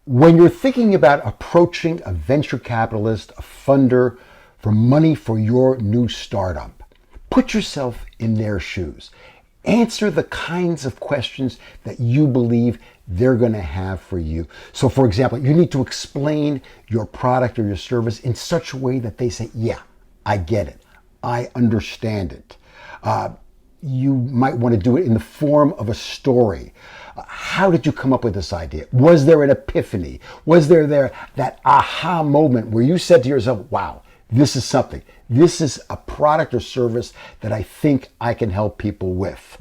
When you're thinking about approaching a venture capitalist, a funder for money for your new startup, put yourself in their shoes. Answer the kinds of questions that you believe they're going to have for you. So, for example, you need to explain your product or your service in such a way that they say, yeah, I get it. I understand it. You might want to do it in the form of a story. How did you come up with this idea? Was there an epiphany? Was there that aha moment where you said to yourself, wow, this is something. This is a product or service that I think I can help people with.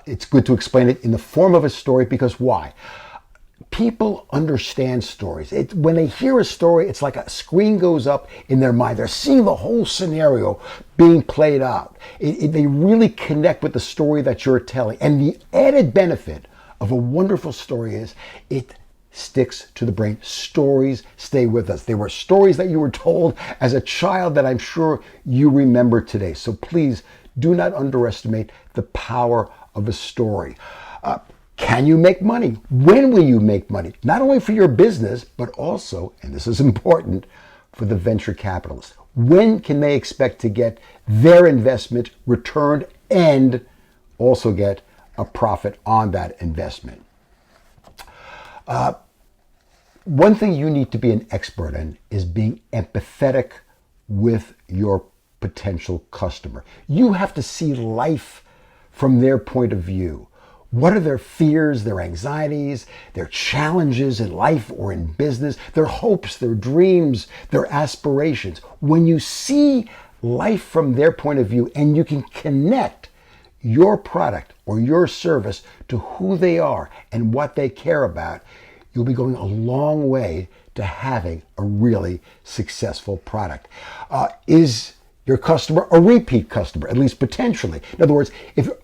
It's good to explain it in the form of a story because why? People understand stories. When they hear a story, it's like a screen goes up in their mind. They're seeing the whole scenario being played out. They really connect with the story that you're telling. And the added benefit of a wonderful story is it sticks to the brain. Stories stay with us. They were stories that you were told as a child that I'm sure you remember today. So please do not underestimate the power of a story. Can you make money? When will you make money? Not only for your business, but also, and this is important, for the venture capitalist. When can they expect to get their investment returned and also get a profit on that investment? One thing you need to be an expert in is being empathetic with your potential customer. You have to see life from their point of view. What are their fears, their anxieties, their challenges in life or in business, their hopes, their dreams, their aspirations? When you see life from their point of view and you can connect your product or your service to who they are and what they care about, you'll be going a long way to having a really successful product. Is your customer a repeat customer, at least potentially? In other words,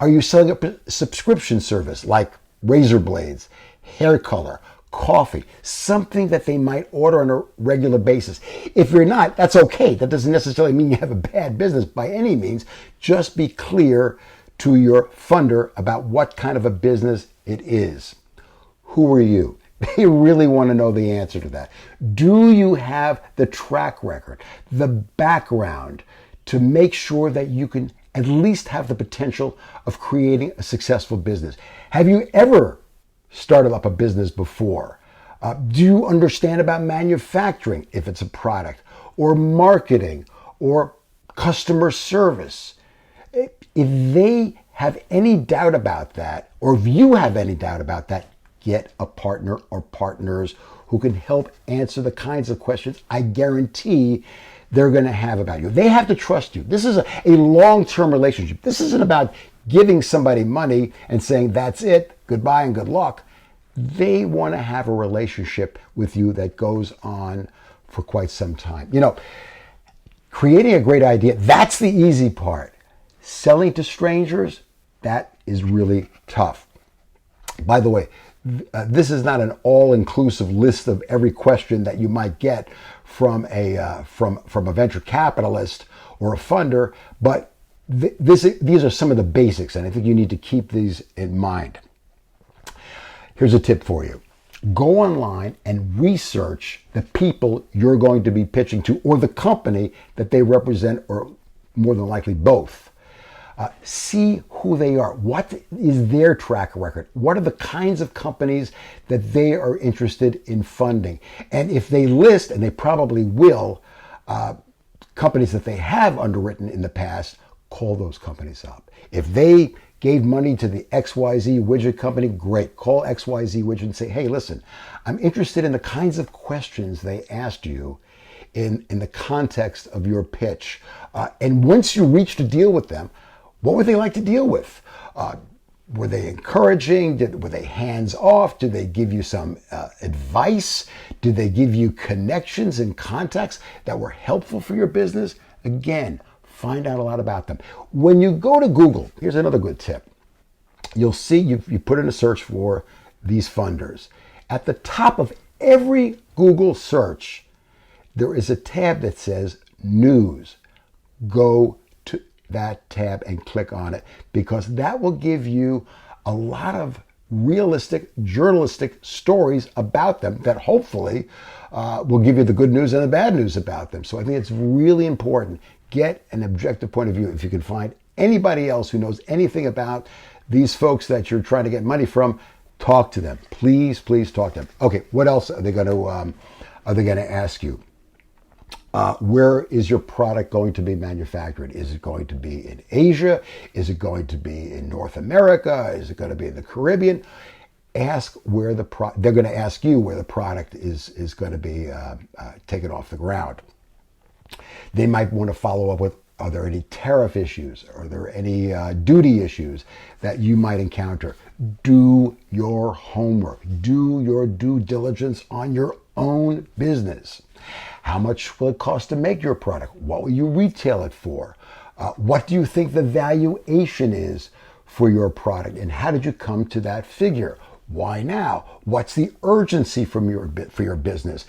are you selling a subscription service like razor blades, hair color, coffee, something that they might order on a regular basis? If you're not, that's okay. That doesn't necessarily mean you have a bad business by any means. Just be clear to your funder about what kind of a business it is. Who are you? They really want to know the answer to that. Do you have the track record, the background to make sure that you can at least have the potential of creating a successful business? Have you ever started up a business before? Do you understand about manufacturing if it's a product, or marketing, or customer service? If they have any doubt about that, or if you have any doubt about that, get a partner or partners who can help answer the kinds of questions I guarantee they're going to have about you. They have to trust you. This is a long-term relationship. This isn't about giving somebody money and saying, that's it, goodbye and good luck. They want to have a relationship with you that goes on for quite some time. You know, creating a great idea, that's the easy part. Selling to strangers, that is really tough. By the way, this is not an all-inclusive list of every question that you might get from a venture capitalist or a funder, but these are some of the basics, and I think you need to keep these in mind. Here's a tip for you. Go online and research the people you're going to be pitching to, or the company that they represent, or more than likely both. See who they are. What is their track record? What are the kinds of companies that they are interested in funding? And if they list, and they probably will, companies that they have underwritten in the past, call those companies up. If they gave money to the XYZ widget company, great. Call XYZ widget and say, hey, listen, I'm interested in the kinds of questions they asked you in the context of your pitch. And once you reach to deal with them, what would they like to deal with? Were they encouraging? Were they hands-off? Did they give you some advice? Did they give you connections and contacts that were helpful for your business? Again, find out a lot about them. When you go to Google, here's another good tip. You'll see you put in a search for these funders. At the top of every Google search, there is a tab that says News. Go that tab and click on it, because that will give you a lot of realistic journalistic stories about them that hopefully will give you the good news and the bad news about them. So I think it's really important. Get an objective point of view. If you can find anybody else who knows anything about these folks that you're trying to get money from, talk to them. Please, please talk to them. Okay, what else are they going to ask you? Where is your product going to be manufactured? Is it going to be in Asia? Is it going to be in North America? Is it going to be in the Caribbean? Ask where they're going to ask you where the product is going to be taken off the ground. They might want to follow up with, are there any tariff issues? Are there any duty issues that you might encounter? Do your homework. Do your due diligence on your own business. How much will it cost to make your product? What will you retail it for? What do you think the valuation is for your product? And how did you come to that figure? Why now? What's the urgency for your business?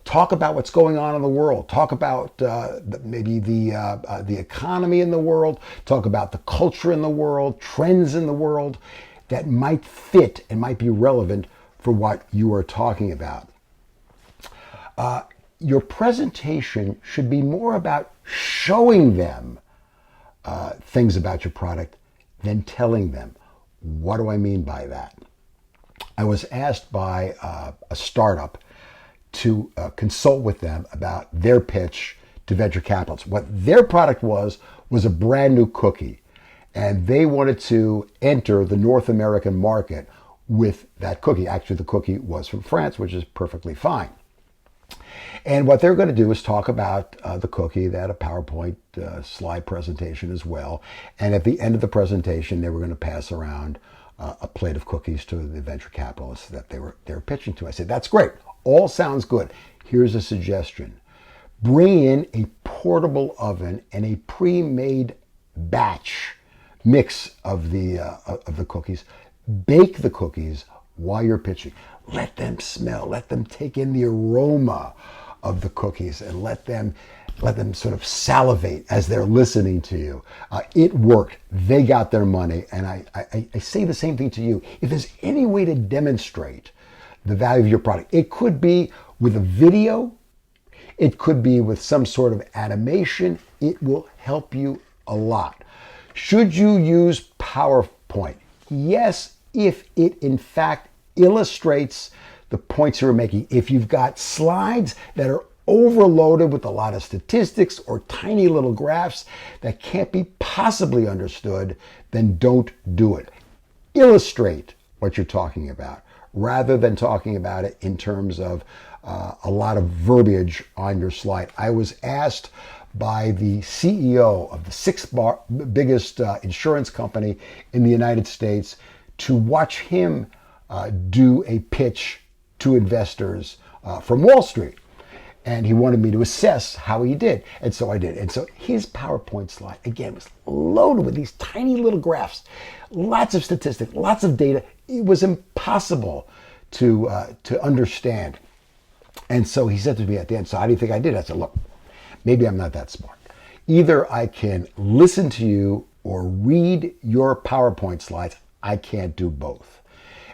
Talk about what's going on in the world. Talk about maybe the economy in the world. Talk about the culture in the world, trends in the world that might fit and might be relevant for what you are talking about. Your presentation should be more about showing them things about your product than telling them. What do I mean by that? I was asked by a startup to consult with them about their pitch to venture capitalists. What their product was a brand new cookie, and they wanted to enter the North American market with that cookie. Actually, the cookie was from France, which is perfectly fine. And what they're going to do is talk about the cookie. They had a PowerPoint slide presentation as well. And at the end of the presentation, they were going to pass around a plate of cookies to the venture capitalists that they were pitching to. I said, that's great. All sounds good. Here's a suggestion. Bring in a portable oven and a pre-made batch mix of the cookies. Bake the cookies while you're pitching. Let them smell. Let them take in the aroma of the cookies and let them sort of salivate as they're listening to you. It worked. They got their money. And I say the same thing to you. If there's any way to demonstrate the value of your product, it could be with a video. It could be with some sort of animation. It will help you a lot. Should you use PowerPoint? Yes, if it in fact illustrates the points you're making. If you've got slides that are overloaded with a lot of statistics or tiny little graphs that can't be possibly understood, then don't do it. Illustrate what you're talking about rather than talking about it in terms of a lot of verbiage on your slide. I was asked by the CEO of the sixth biggest insurance company in the United States to watch him do a pitch to investors from Wall Street. And he wanted me to assess how he did. And so I did. And so his PowerPoint slide, again, was loaded with these tiny little graphs, lots of statistics, lots of data. It was impossible to understand. And so he said to me at the end, so how do you think I did? I said, look, maybe I'm not that smart. Either I can listen to you or read your PowerPoint slides. I can't do both.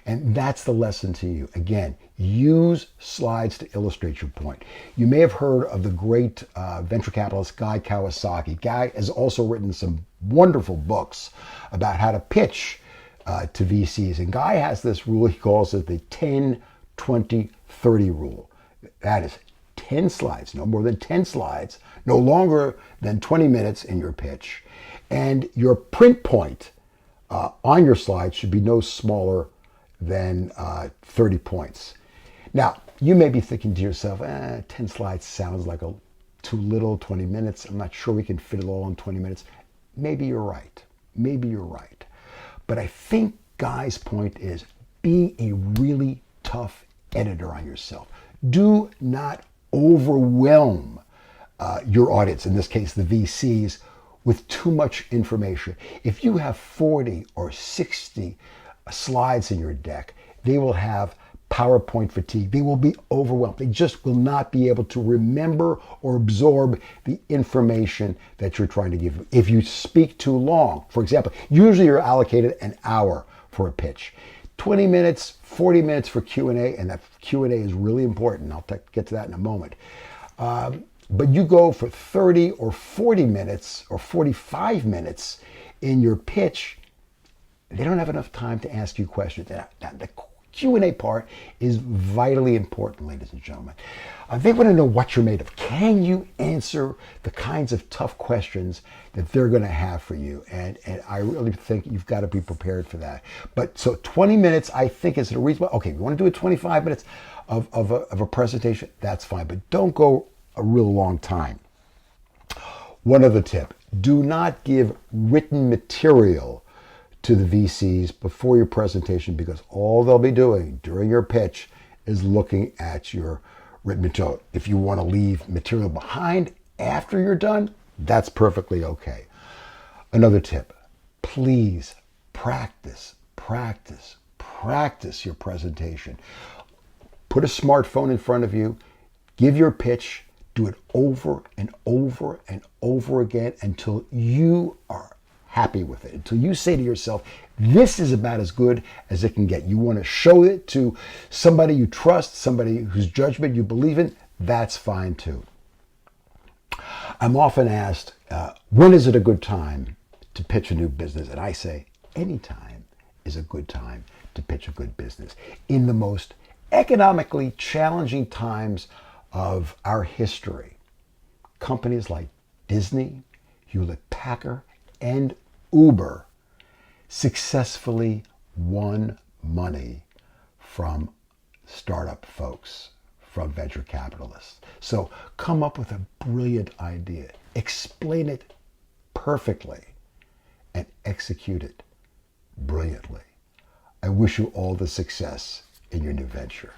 And that's the lesson to you. Again, use slides to illustrate your point. You may have heard of the great venture capitalist Guy Kawasaki. Guy has also written some wonderful books about how to pitch to VCs. And Guy has this rule, he calls it the 10-20-30 rule. That is 10 slides, no more than 10 slides, no longer than 20 minutes in your pitch. And your print point on your slide should be no smaller than 30 points. Now, you may be thinking to yourself, 10 slides sounds like too little, 20 minutes. I'm not sure we can fit it all in 20 minutes. Maybe you're right. Maybe you're right. But I think Guy's point is be a really tough editor on yourself. Do not overwhelm your audience, in this case, the VCs, with too much information. If you have 40 or 60 slides in your deck, they will have PowerPoint fatigue. They will be overwhelmed. They just will not be able to remember or absorb the information that you're trying to give them. If you speak too long, for example, usually you're allocated an hour for a pitch. 20 minutes, 40 minutes for Q&A, and that Q&A is really important. I'll get to that in a moment. But you go for 30 or 40 minutes or 45 minutes in your pitch, they don't have enough time to ask you questions. The Q&A part is vitally important, ladies and gentlemen. They want to know what you're made of. Can you answer the kinds of tough questions that they're going to have for you? And I really think you've got to be prepared for that. But so 20 minutes, I think, is a reasonable. Okay, if you want to do it 25 minutes of a presentation, that's fine. But don't go a real long time. One other tip: do not give written material to the VCs before your presentation, because all they'll be doing during your pitch is looking at your written material. If you want to leave material behind after you're done, that's perfectly okay. Another tip: please practice your presentation. Put a smartphone in front of you, give your pitch, do it over and over and over again until you are happy with it, until you say to yourself, this is about as good as it can get. You want to show it to somebody you trust, somebody whose judgment you believe in, that's fine too. I'm often asked, when is it a good time to pitch a new business? And I say, any time is a good time to pitch a good business. In the most economically challenging times of our history, companies like Disney, Hewlett-Packard, and Uber successfully won money from startup folks, from venture capitalists. So come up with a brilliant idea, explain it perfectly, and execute it brilliantly. I wish you all the success in your new venture.